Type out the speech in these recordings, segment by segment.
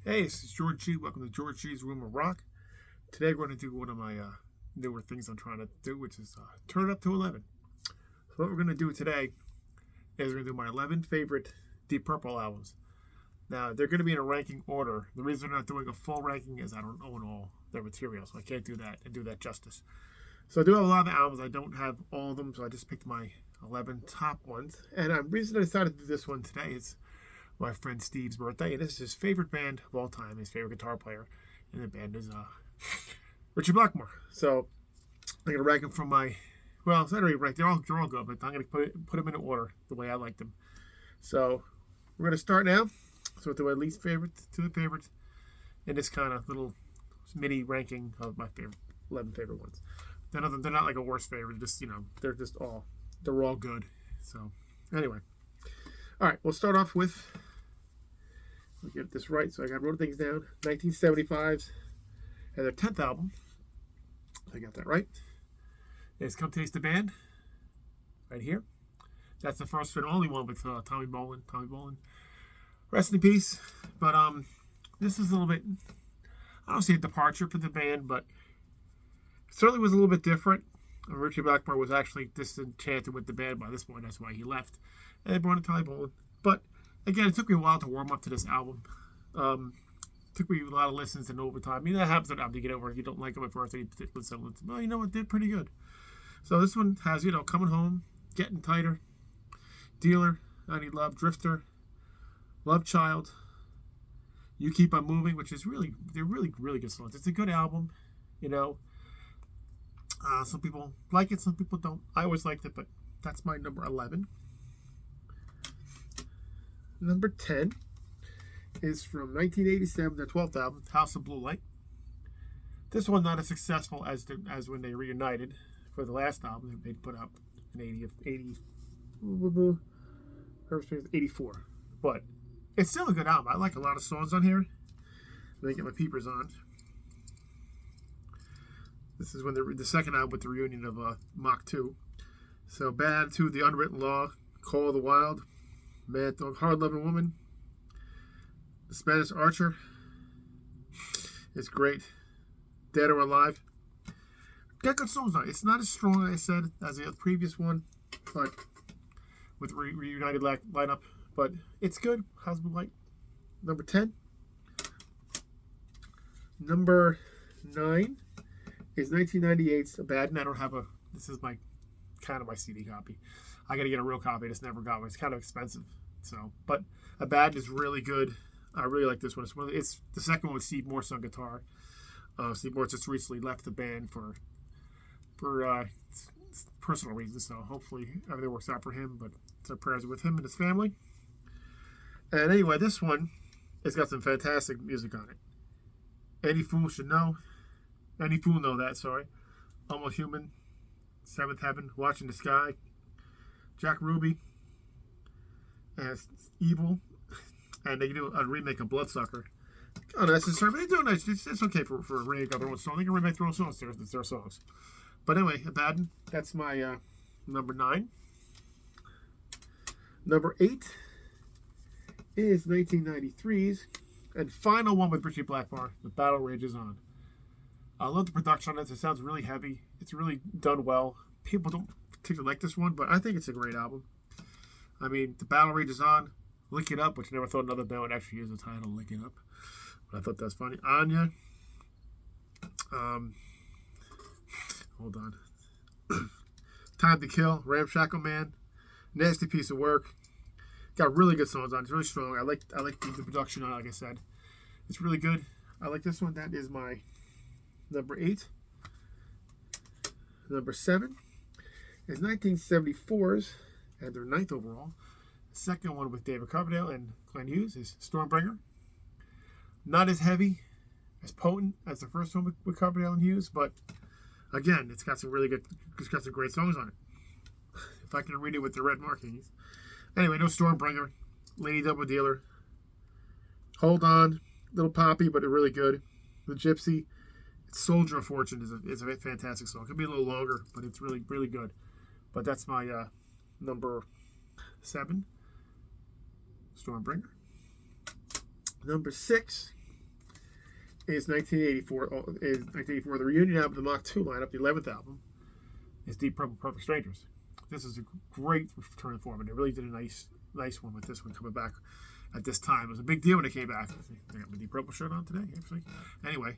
Hey, this is George G. Welcome to George G's Room of Rock. Today we're going to do one of my newer things I'm trying to do, which is turn it up to 11. So what we're going to do today is we're going to do my 11 favorite Deep Purple albums. Now, they're going to be in a ranking order. The reason I'm not doing a full ranking is I don't own all their material, so I can't do that and do that justice. So I do have a lot of the albums. I don't have all of them, so I just picked my 11 top ones. And the reason I decided to do this one today is my friend Steve's birthday, and this is his favorite band of all time, his favorite guitar player, and the band is Ritchie Blackmore. So I'm gonna rank them from my, well, it's not really ranked. They're all good, but I'm gonna put them in order the way I like them. So we're gonna start now. So with my least favorite to the favorites, in this kind of little mini ranking of my 11 favorite ones. They're not like a worst favorite. Just they're all good. So anyway, all right, we'll start off with. Let me get this right. So I wrote things down. 1975's and their 10th album. I got that right. It's Come Taste the Band. Right here. That's the first and only one with Tommy Bolin. Tommy Bolin. Rest in peace. But this is a little bit, I don't see a departure for the band, but it certainly was a little bit different. Ritchie Blackmore was actually disenchanted with the band by this point. That's why he left. And they brought in Tommy Bolin. But again, it took me a while to warm up to this album. Took me a lot of listens and overtime. I mean, that happens at album. You get over it. You don't like them at first. You listen. Well, you know what? They're pretty good. So this one has, Coming Home, Getting Tighter, Dealer, I Need Love, Drifter, Love Child, You Keep On Moving, which is they're really good songs. It's a good album, Some people like it, some people don't. I always liked it, but that's my number 11. Number 10 is from 1987, their 12th album, House of Blue Light. This one not as successful as when they reunited for the last album they put out in 84. But it's still a good album. I like a lot of songs on here. Let me get my peepers on. This is when the second album with the reunion of Mach 2. So Bad Attitude, The Unwritten Law, Call of the Wild, Mad Dog, Hard Loving Woman, The Spanish Archer. It's great. Dead or Alive. Got good songs on it. It's not as strong, as I said, as the previous one, but with reunited lineup. But it's good. House of Blue Light. Number 10. Number 9 is 1998's Abaddon. I don't have this is my CD copy. I got to get a real copy. I just never got one. It's kind of expensive. So, but Abaddon is really good. I really like this one. It's the second one with Steve Morse on guitar. Steve Morse just recently left the band for personal reasons. So hopefully everything works out for him. But so prayers with him and his family. And anyway, this one has got some fantastic music on it. Any Fool Should Know. Any Fool Know That. Sorry. Almost Human. Seventh Heaven. Watching the Sky. Jack Ruby. As Evil, and they do a remake of Bloodsucker. Unnecessary, but they do nice. It's okay for a remake of their own song. They can remake their own songs. It's their songs. But anyway, Abaddon. That's my number 9. Number 8 is 1993's and final one with Ritchie Blackmore. The Battle Rages On. I love the production on it. It sounds really heavy. It's really done well. People don't particularly like this one, but I think it's a great album. I mean, The Battle Rages On, Lick It Up, which I never thought another band would actually use the title, Lick It Up. But I thought that was funny. Anya. Hold on. Time to Kill, Ramshackle Man, Nasty Piece of Work. Got really good songs on it. It's really strong. I like the production on it, like I said. It's really good. I like this one. That is my number 8. Number 7 is 1974's and their 9th overall. The second one with David Coverdale and Glenn Hughes is Stormbringer. Not as heavy, as potent as the first one with Coverdale and Hughes, but again, it's got some great songs on it. If I can read it with the red markings. Anyway, no Stormbringer, Lady Double Dealer, Hold On, Little Poppy, but they're really good. The Gypsy, Soldier of Fortune is a fantastic song. It could be a little longer, but it's really, really good. But that's my number 7, Stormbringer. Number 6 is 1984. Is 1984 the reunion album, the Mach 2 lineup, the 11th album, is Deep Purple, Perfect Strangers. This is a great return to form, and they really did a nice one with this one coming back at this time. It was a big deal when it came back. I got my Deep Purple shirt on today, actually. Anyway,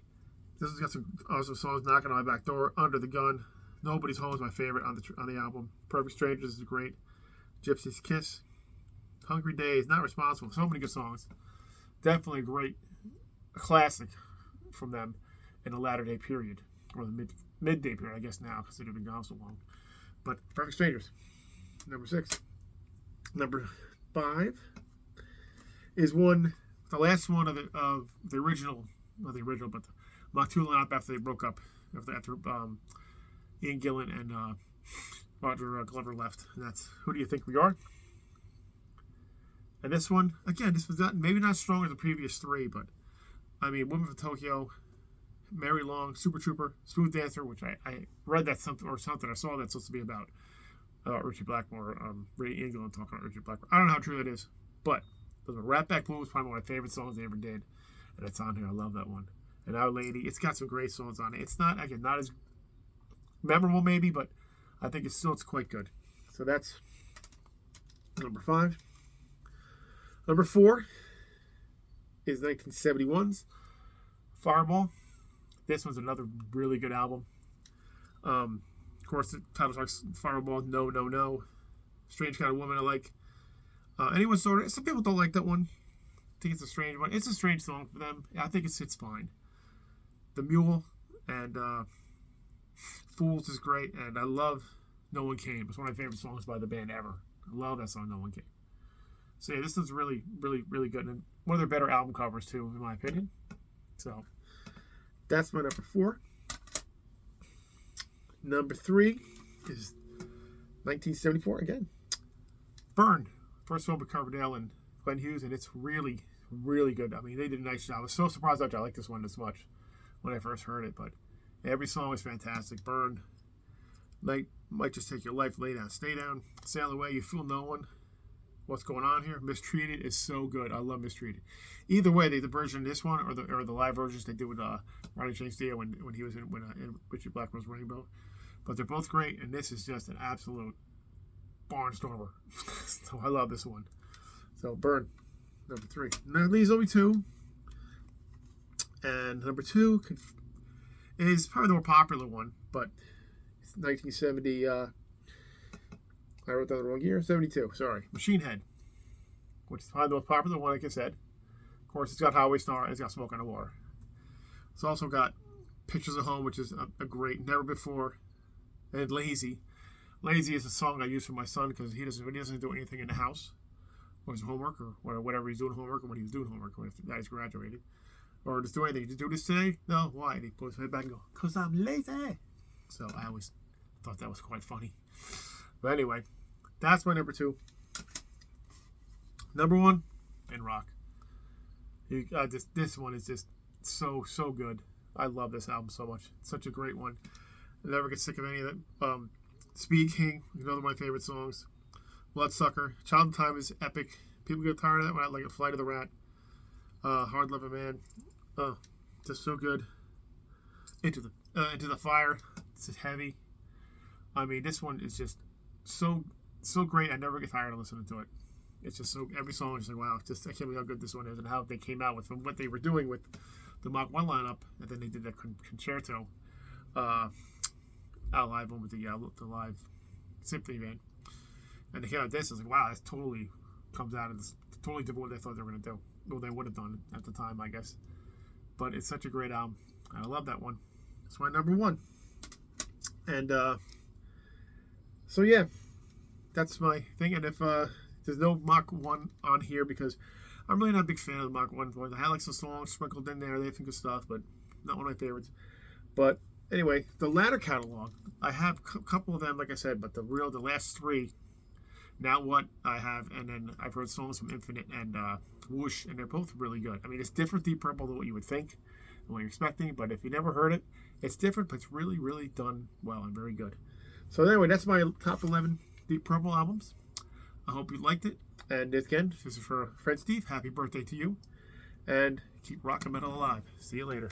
this has got some awesome songs. Knocking on My Back Door, Under the Gun, Nobody's Home is my favorite on the album. Perfect Strangers is great. Gypsy's Kiss, Hungry Days, Not Responsible. So many good songs. Definitely a great classic from them in the latter day period, or the midday period, I guess now, because they've been gone so long. But Perfect Strangers, number 6. Number 5 is the last one of the original, not the original, but the Mach 2 lineup after they broke up, after Ian Gillan and Roger Glover left. And that's Who Do You Think We Are? And this one, again, this was maybe not as strong as the previous 3, but I mean, Women from Tokyo, Mary Long, Super Trooper, Smooth Dancer, which I read that something I saw that's supposed to be about Richie Blackmore, Ray England talking about Richie Blackmore. I don't know how true that is, but Rat Back Blue was probably one of my favorite songs they ever did, and it's on here. I love that one. And Our Lady, it's got some great songs on it. It's not as memorable maybe, but I think it's quite good. So that's number 5. Number 4 is 1971's Fireball. This one's another really good album. Of course, the title starts Fireball, No, No, No. Strange Kind of Woman I like. Some people don't like that one. I think it's a strange one. It's a strange song for them. I think it's fine. The Mule and Fools is great, and I love No One Came. It's one of my favorite songs by the band ever. I love that song, No One Came. So yeah, this is really, really, really good, and one of their better album covers too, in my opinion. So that's my number 4. Number 3 is 1974 again. Burn. First one with Coverdale and Glenn Hughes, and it's really, really good. I mean, they did a nice job. I was so surprised that I liked this one this much when I first heard it, but every song was fantastic. Burn. Night Might Just Take Your Life. Lay Down, Stay Down. Sail Away. You Fool No One. What's Going On Here? Mistreated is so good. I love Mistreated. Either way, the version of this one or the live versions they did with Ronnie James Dio when he was in Richie Blackmore's Rainbow. But they're both great, and this is just an absolute barnstormer. So I love this one. So Burn, number 3. Now leaves only 2. And number 2 is probably the more popular one, but it's 1970. I wrote down the wrong year. 72. Sorry, Machine Head, which is probably the most popular one, like I said. Of course, it's got Highway Star and it's got Smoke on the Water. It's also got Pictures of Home, which is a great Never Before, and Lazy. Lazy is a song I use for my son because he doesn't do anything in the house or his homework or whatever he's doing homework, or when he was doing homework when he's graduated, or just do anything. Did you do this today? No. Why? And he puts his head back and goes, "Cause I'm lazy." So I always thought that was quite funny. But anyway, that's my number 2. Number 1, in rock. This one is just so good. I love this album so much. It's such a great one. I never get sick of any of it. Speed King, another of my favorite songs. Bloodsucker. Child in Time is epic. People get tired of that one. I like it. Flight of the Rat. Hard Loving Man. Just so good. Into the Fire. It's just heavy. I mean, this one is just so great. I never get tired of listening to it. It's just every song is like, wow, I can't believe how good this one is and how they came out with from what they were doing with the Mach 1 lineup, and then they did that concerto out live one with the live symphony band. And they came out with this, I was like, wow, this totally comes out of this totally different what they thought they were going to do. Well, they would have done at the time, I guess. But it's such a great album. I love that one. It's my number 1. And so yeah, that's my thing. And if there's no Mach 1 on here because I'm really not a big fan of the Mach 1 ones. I had like some songs sprinkled in there. They have some good stuff, but not one of my favorites. But anyway, the latter catalog, I have a couple of them, like I said, but the last 3, Now What I have, and then I've heard songs from Infinite and Whoosh, and they're both really good. I mean, it's different Deep Purple than what you would think and what you're expecting, but if you never heard it, it's different, but it's really, really done well and very good. So anyway, that's my top 11 Deep Purple albums. I hope you liked it. And again, this is for friend Steve. Happy birthday to you. And Keep rockin' metal alive. See you later.